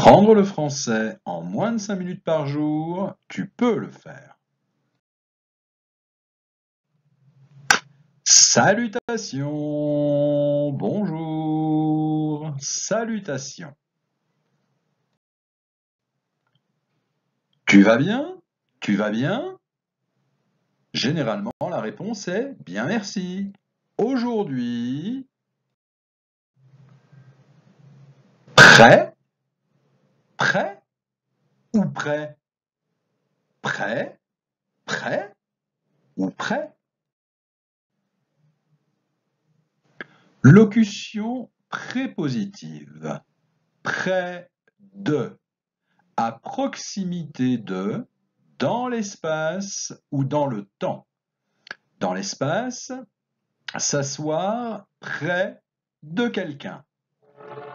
Apprendre le français en moins de 5 minutes par jour, tu peux le faire. Salutations, bonjour, salutations. Tu vas bien? Tu vas bien? Généralement, la réponse est bien merci. Aujourd'hui, prêt? Prêt ou prêt? Prêt? Prêt ou prêt? Locution prépositive. Près de, à proximité de, dans l'espace ou dans le temps. Dans l'espace, s'asseoir près de quelqu'un.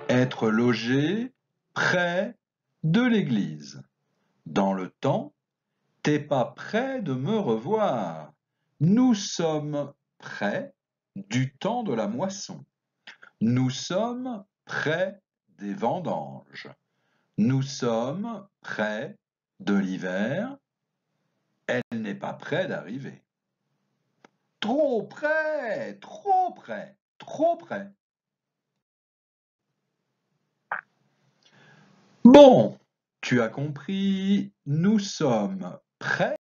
Être logé près de l'église. Dans le temps, t'es pas près de me revoir. Nous sommes près du temps de la moisson. Nous sommes près des vendanges. Nous sommes près de l'hiver. Elle n'est pas près d'arriver. Trop près, trop près, trop près. Bon, tu as compris, nous sommes près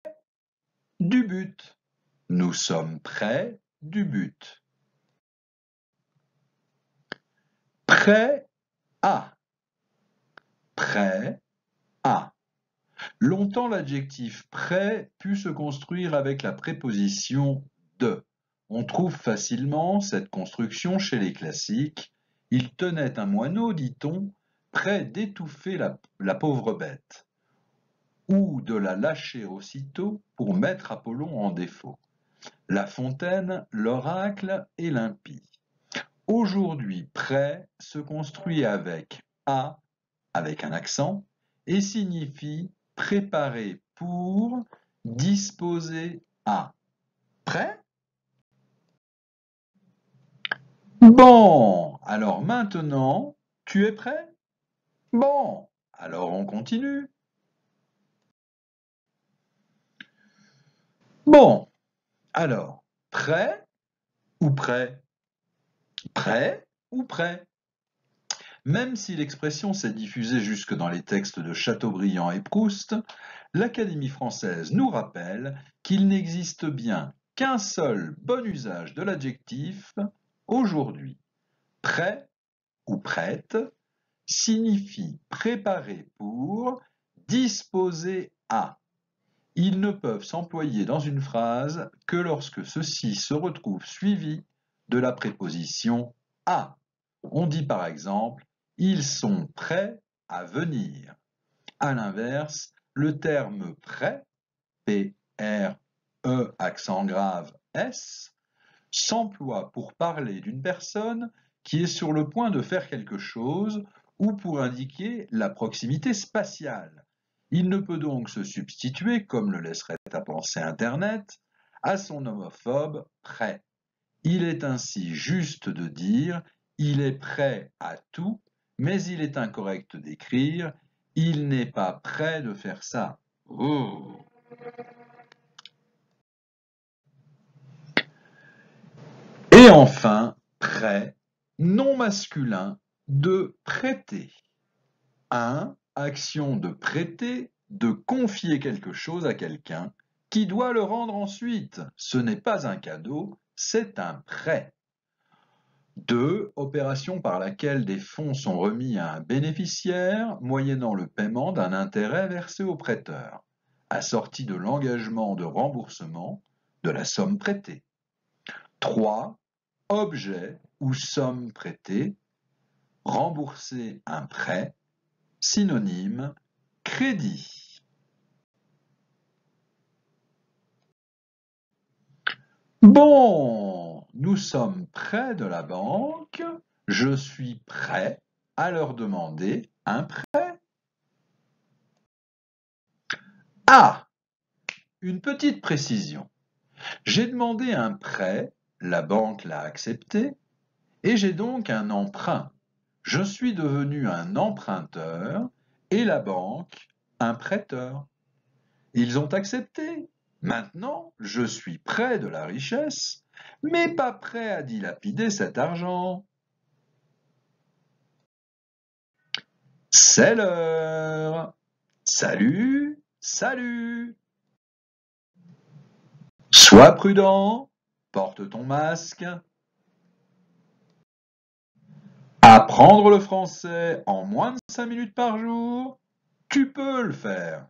du but. Nous sommes près du but. Prêt à. Prêt à. Longtemps, l'adjectif prêt put se construire avec la préposition de. On trouve facilement cette construction chez les classiques. Il tenait un moineau, dit-on, prêt d'étouffer la pauvre bête, ou de la lâcher aussitôt pour mettre Apollon en défaut. La Fontaine, l'oracle et l'impie. Aujourd'hui, prêt se construit avec à, avec un accent, et signifie préparer pour, disposer à. Prêt? Bon, alors maintenant, tu es prêt? Bon, alors on continue. Bon, alors, prêt ou prêt? Prêt ou prêt? Même si l'expression s'est diffusée jusque dans les textes de Chateaubriand et Proust, l'Académie française nous rappelle qu'il n'existe bien qu'un seul bon usage de l'adjectif aujourd'hui. Prêt ou prête signifie préparer pour, disposer à. Ils ne peuvent s'employer dans une phrase que lorsque ceci se retrouve suivi de la préposition à. On dit par exemple « ils sont prêts à venir ». À l'inverse, le terme « prêt » P-R-E accent grave S s'emploie pour parler d'une personne qui est sur le point de faire quelque chose ou pour indiquer la proximité spatiale. Il ne peut donc se substituer, comme le laisserait à penser Internet, à son homophobe prêt. Il est ainsi juste de dire « il est prêt à tout », mais il est incorrect d'écrire « il n'est pas prêt de faire ça ». Oh. Et enfin, prêt, nom masculin de prêter. 1. Action de prêter, de confier quelque chose à quelqu'un qui doit le rendre ensuite. Ce n'est pas un cadeau, c'est un prêt. 2. Opération par laquelle des fonds sont remis à un bénéficiaire moyennant le paiement d'un intérêt versé au prêteur, assorti de l'engagement de remboursement de la somme prêtée. 3. Objet ou somme prêtée, rembourser un prêt, synonyme crédit. Bon, nous sommes près de la banque, je suis prêt à leur demander un prêt. Ah, une petite précision. J'ai demandé un prêt, la banque l'a accepté, et j'ai donc un emprunt. Je suis devenu un emprunteur et la banque un prêteur. Ils ont accepté. Maintenant, je suis près de la richesse, mais pas prêt à dilapider cet argent. C'est l'heure. Salut, salut. Sois prudent, porte ton masque. Apprendre le français en moins de 5 minutes par jour, tu peux le faire.